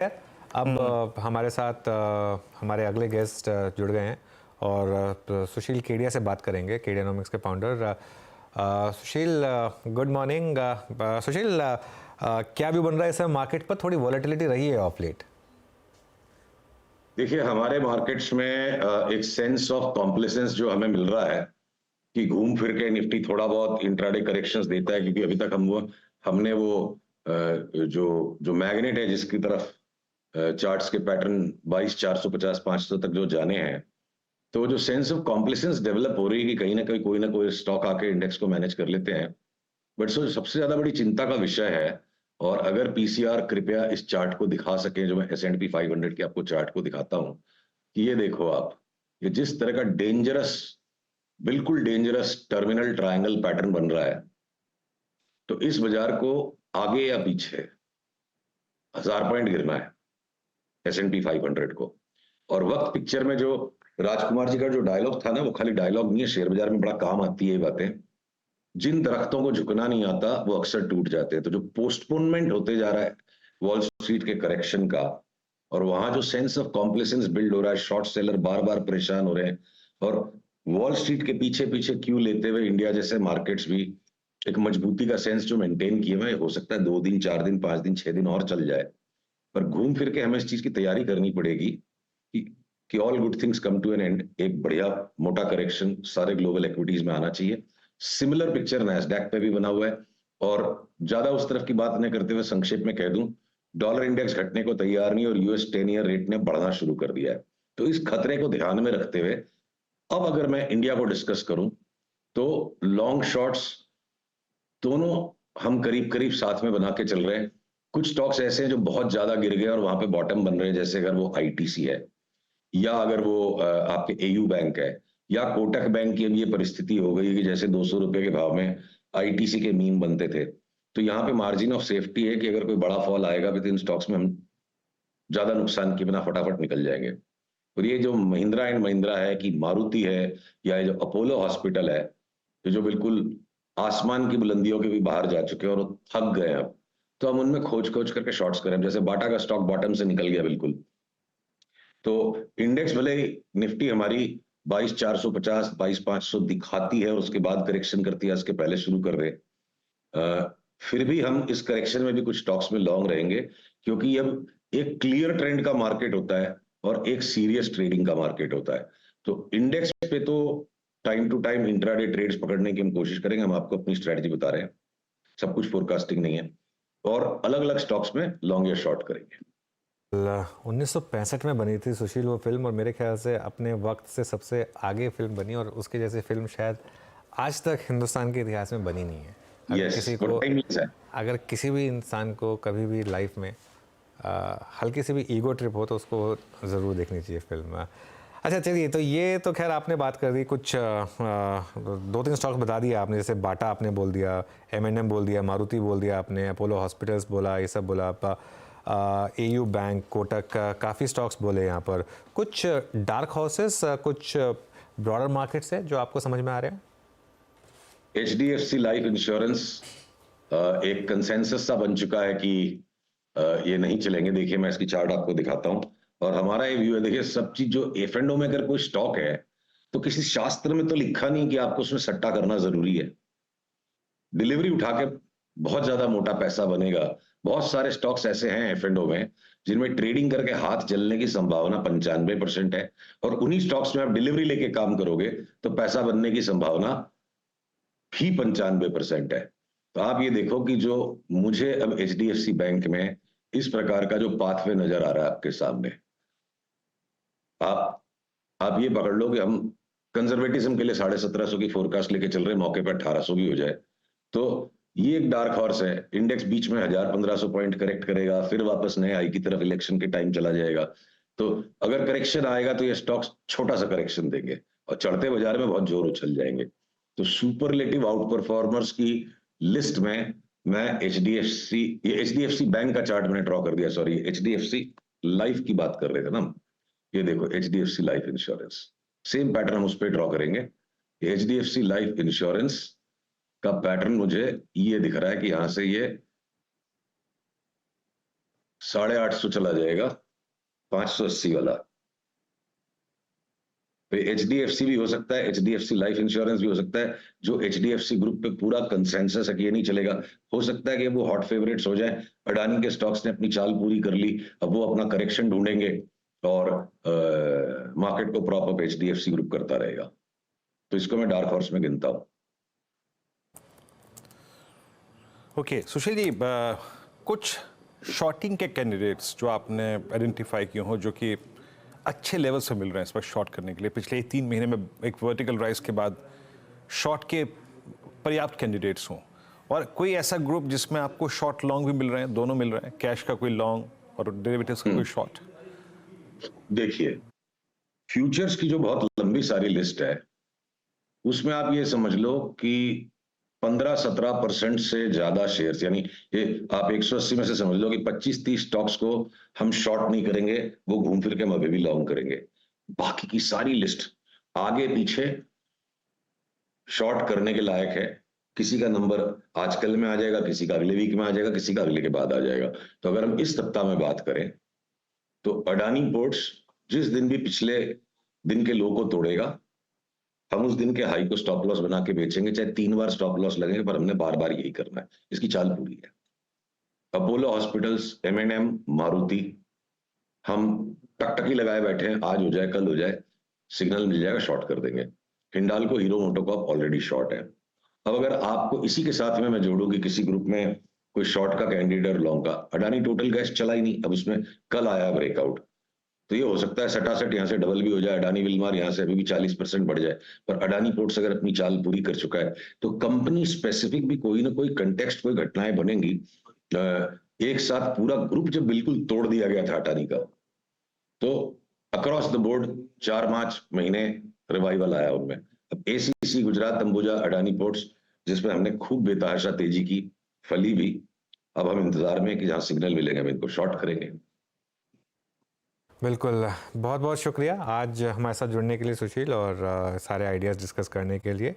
अब हुँ। हमारे साथ हमारे अगले गेस्ट जुड़ गए हैं और सुशील केडिया से बात करेंगे, केडियानॉमिक्स के फाउंडर। सुशील, गुड मॉर्निंग। सुशील, क्या व्यू बन रहा है इस समय मार्केट पर? थोड़ी वॉलेटिलिटी रही है ऑफ लेट। देखिए, हमारे मार्केट्स में एक सेंस ऑफ कॉम्प्लेसेंस जो हमें मिल रहा है कि घूम फिर के निफ्टी थोड़ा बहुत इंट्राडे करेक्शंस देता है, क्योंकि अभी तक हमने वो जो जो मैग्नेट है जिसकी तरफ चार्ट्स के पैटर्न 22,450 500 तक जो जाने हैं, तो जो सेंस ऑफ कॉम्प्लेसेंस डेवलप हो रही है कि कहीं ना कहीं कोई ना कोई स्टॉक आके इंडेक्स को मैनेज कर लेते हैं। बट सो सबसे ज्यादा बड़ी चिंता का विषय है, और अगर पीसीआर कृपया इस चार्ट को दिखा सके, जो मैं S&P 500 के आपको चार्ट को दिखाता हूं, कि ये देखो आप, ये जिस तरह का डेंजरस, बिल्कुल डेंजरस टर्मिनल ट्रायंगल पैटर्न बन रहा है, तो इस बाजार को आगे या पीछे 1,000 पॉइंट गिरना है, S&P 500 को। और वक्त पिक्चर में जो राजकुमार जी का जो डायलॉग था ना, वो खाली डायलॉग नहीं है, शेयर बाजार में बड़ा काम आती है ये बातें। जिन दरख्तों को झुकना नहीं आता वो अक्सर टूट जाते हैं। तो जो पोस्टपोनमेंट होते जा रहा है वॉल स्ट्रीट के करेक्शन का, और वहां जो सेंस ऑफ कॉम्प्लेसेंस बिल्ड हो रहा है, शॉर्ट सेलर बार बार परेशान हो रहे हैं, और वॉल स्ट्रीट के पीछे पीछे क्यू लेते हुए इंडिया जैसे मार्केट्स भी एक मजबूती का सेंस जो मेंटेन किए हुए, हो सकता है 2 दिन 4 दिन 5 दिन 6 दिन और चल जाए, पर घूम फिर के हमें इस चीज की तैयारी करनी पड़ेगी कि कि all good things come to an end. एक बढ़िया मोटा करेक्शन सारे ग्लोबल इक्विटीज में आना चाहिए। सिमिलर पिक्चर नैस्डैक पे भी बना हुआ है। और ज्यादा उस तरफ की बात नहीं करते हुए संक्षेप में कह दूं, डॉलर इंडेक्स घटने को तैयार नहीं और US 10 ईयर रेट ने बढ़ना शुरू कर दिया है। तो इस खतरे को ध्यान में रखते हुए अब अगर मैं इंडिया को डिस्कस करूं, तो लॉन्ग शॉर्ट्स दोनों हम करीब करीब साथ में बना के चल रहे हैं। कुछ स्टॉक्स ऐसे हैं जो बहुत ज्यादा गिर गए और वहां पे बॉटम बन रहे हैं, जैसे अगर वो आईटीसी है, या अगर वो आपके एयू बैंक है, या कोटक बैंक की अब ये परिस्थिति हो गई कि जैसे 200 रुपए के भाव में आईटीसी के मीम बनते थे। तो यहाँ पे मार्जिन ऑफ सेफ्टी है कि अगर कोई बड़ा फॉल आएगा विद इन स्टॉक्स में, हम ज्यादा नुकसान के बिना फटाफट निकल जाएंगे। और ये जो महिंद्रा एंड महिंद्रा है, कि मारुति है, या ये जो अपोलो हॉस्पिटल है, जो बिल्कुल आसमान की बुलंदियों के भी बाहर जा चुके हैं और वो थक गए हैं अब, तो हम उनमें खोज खोज करके शॉर्ट्स करें। जैसे बाटा का स्टॉक बॉटम से निकल गया बिल्कुल। तो इंडेक्स भले ही निफ्टी हमारी 22,450 22,500 दिखाती है और उसके बाद करेक्शन करती है, इसके पहले शुरू कर रहे, फिर भी हम इस करेक्शन में भी कुछ स्टॉक्स में लॉन्ग रहेंगे, क्योंकि अब एक क्लियर ट्रेंड का मार्केट होता है और एक सीरियस ट्रेडिंग का मार्केट होता है। तो इंडेक्स पे तो time to time intraday trades पकड़ने की हम कोशिश करेंगे। हम आपको अपनी स्ट्रेटजी बता रहे हैं, सब कुछ फोरकास्टिंग नहीं है, और अलग अलग स्टॉक्स में लॉन्ग या शॉर्ट करेंगे। 1965 में बनी थी सुशील वो फिल्म, और मेरे ख्याल से अपने वक्त से सबसे आगे फिल्म बनी, और उसके जैसी फिल्म शायद आज तक हिंदुस्तान के इतिहास में बनी नहीं है। अगर किसी भी इंसान को कभी भी लाइफ में हल्की सी भी ईगो ट्रिप हो तो उसको ज़रूर देखनी चाहिए फिल्म। अच्छा चलिए, तो ये तो खैर आपने बात कर दी, कुछ 2-3 स्टॉक्स बता दिए आपने, जैसे बाटा आपने बोल दिया, M&M बोल दिया, मारुति बोल दिया आपने, अपोलो हॉस्पिटल्स बोला, ये सब बोला आप, एयू बैंक, कोटक, काफ़ी स्टॉक्स बोले यहाँ पर। कुछ डार्क हॉर्सेस, कुछ ब्रॉडर मार्केट्स है जो आपको समझ में आ रहे हैं? HDFC लाइफ इंश्योरेंस एक कंसेंसस सा बन चुका है कि ये नहीं चलेंगे। देखिए, मैं इसकी चार्ट आपको दिखाता हूं, और हमारा ये व्यू है। देखिए, सब चीज जो F&O में अगर कोई स्टॉक है, तो किसी शास्त्र में तो लिखा नहीं कि आपको उसमें सट्टा करना जरूरी है। डिलीवरी उठा के बहुत ज्यादा मोटा पैसा बनेगा। बहुत सारे स्टॉक्स ऐसे हैं F&O में जिनमें ट्रेडिंग करके हाथ जलने की संभावना 95% है, और उन्हीं स्टॉक्स में आप डिलीवरी लेके काम करोगे तो पैसा बनने की संभावना भी 95% है। तो आप ये देखो कि जो मुझे अब HDFC बैंक में इस प्रकार का जो पाथवे नजर आ रहा है आपके सामने, आप ये पकड़ लो कि हम कंजर्वेटिज्म के लिए 1750 की फोरकास्ट लेके चल रहे हैं, मौके पर 1800 भी हो जाए। तो ये एक डार्क हॉर्स है। इंडेक्स बीच में 1000-1500 पॉइंट करेक्ट करेगा, फिर वापस नए हाई की तरफ इलेक्शन के टाइम चला जाएगा। तो अगर करेक्शन आएगा तो ये स्टॉक्स छोटा सा करेक्शन देंगे और चढ़ते बाजार में बहुत जोर उछल जाएंगे। तो सुपरलेटिव आउट परफॉर्मर्स की लिस्ट में मैं HDFC बैंक का चार्ट मैंने ड्रॉ कर दिया, सॉरी HDFC लाइफ की बात कर रहे थे ना। ये देखो HDFC life insurance, same pattern हम उस पर ड्रॉ करेंगे। HDFC लाइफ इंश्योरेंस का पैटर्न मुझे ये दिख रहा है कि यहां से ये 850 चला जाएगा 580 वाला। HDFC भी हो सकता है, HDFC लाइफ इंश्योरेंस भी हो सकता है, जो HDFC ग्रुप पे पूरा कंसेंसस है कि ये नहीं चलेगा। हो सकता है कि वो हॉट फेवरेट्स हो जाए। अडानी के स्टॉक्स ने अपनी चाल पूरी कर ली, अब वो अपना करेक्शन ढूंढेंगे और मार्केट को प्रॉप अप HDFC ग्रुप करता रहेगा। तो इसको मैं डार्क हॉर्स में गिनता हूं। ओके सुशील जी, कुछ शॉर्टिंग के कैंडिडेट्स जो आपने आइडेंटिफाई किए हो जो कि अच्छे लेवल से मिल रहे हैं इस पर शॉर्ट करने के लिए, पिछले 3 महीने में एक वर्टिकल राइज के बाद शॉर्ट के पर्याप्त कैंडिडेट्स हों, और कोई ऐसा ग्रुप जिसमें आपको शॉर्ट लॉन्ग भी मिल रहे हैं, दोनों मिल रहे हैं, कैश का कोई लॉन्ग और डेरिवेटिव्स का कोई शॉर्ट? देखिए, फ्यूचर्स की जो बहुत लंबी सारी लिस्ट है, उसमें आप ये समझ लो कि 15-17% से ज्यादा शेयर्स, यानी ये आप 180 में से समझ लो कि 25-30 स्टॉक्स को हम शॉर्ट नहीं करेंगे, वो घूम फिर के हम अभी भी लॉन्ग करेंगे। बाकी की सारी लिस्ट आगे पीछे शॉर्ट करने के लायक है। किसी का नंबर आज कल में आ जाएगा, किसी का अगले वीक में आ जाएगा, किसी का अगले के बाद आ जाएगा। तो अगर हम इस सप्ताह में बात करें तो अडानी पोर्ट्स जिस दिन भी पिछले दिन के लो को तोड़ेगा, हम उस दिन के हाई को स्टॉप लॉस बना के बेचेंगे, चाहे 3 बार स्टॉप लॉस लगेंगे, पर हमने बार बार यही करना है। इसकी चाल पूरी है। अपोलो हॉस्पिटल्स, M&M, मारुति, हम टकटकी लगाए बैठे हैं, आज हो जाए कल हो जाए, सिग्नल मिल जाएगा शॉर्ट कर देंगे। Hindalco, hero MotoCorp already short है। अब अगर आपको इसी के साथ में मैं जोड़ूं कि किसी ग्रुप में कोई शॉर्ट का कैंडिडेट और लॉन्ग का, अडानी टोटल गैस चला ही नहीं, अब उसमें कल आया ब्रेकआउट, तो ये हो सकता है सटासट यहाँ से डबल भी हो जाए, अडानी विलमार यहाँ से अभी भी 40% बढ़ जाए। पर अडानी पोर्ट्स अगर अपनी चाल पूरी कर चुका है तो कंपनी स्पेसिफिक भी कोई ना कोई कंटेक्स्ट, कोई घटनाएं बनेंगी। एक साथ पूरा ग्रुप जब बिल्कुल तोड़ दिया गया था अडानी का, तो अक्रॉस द बोर्ड 4-5 महीने रिवाइवल आया उनमें। अब ACC, गुजरात अंबुजा, अडानी पोर्ट्स, जिसमें हमने खूब बेतहाशा तेजी की, फली भी, अब हम इंतजार में कि जहां सिग्नल मिलेंगे हम इनको शॉर्ट करेंगे। बिल्कुल, बहुत बहुत शुक्रिया आज हमारे साथ जुड़ने के लिए सुशील, और सारे आइडियाज़ डिस्कस करने के लिए।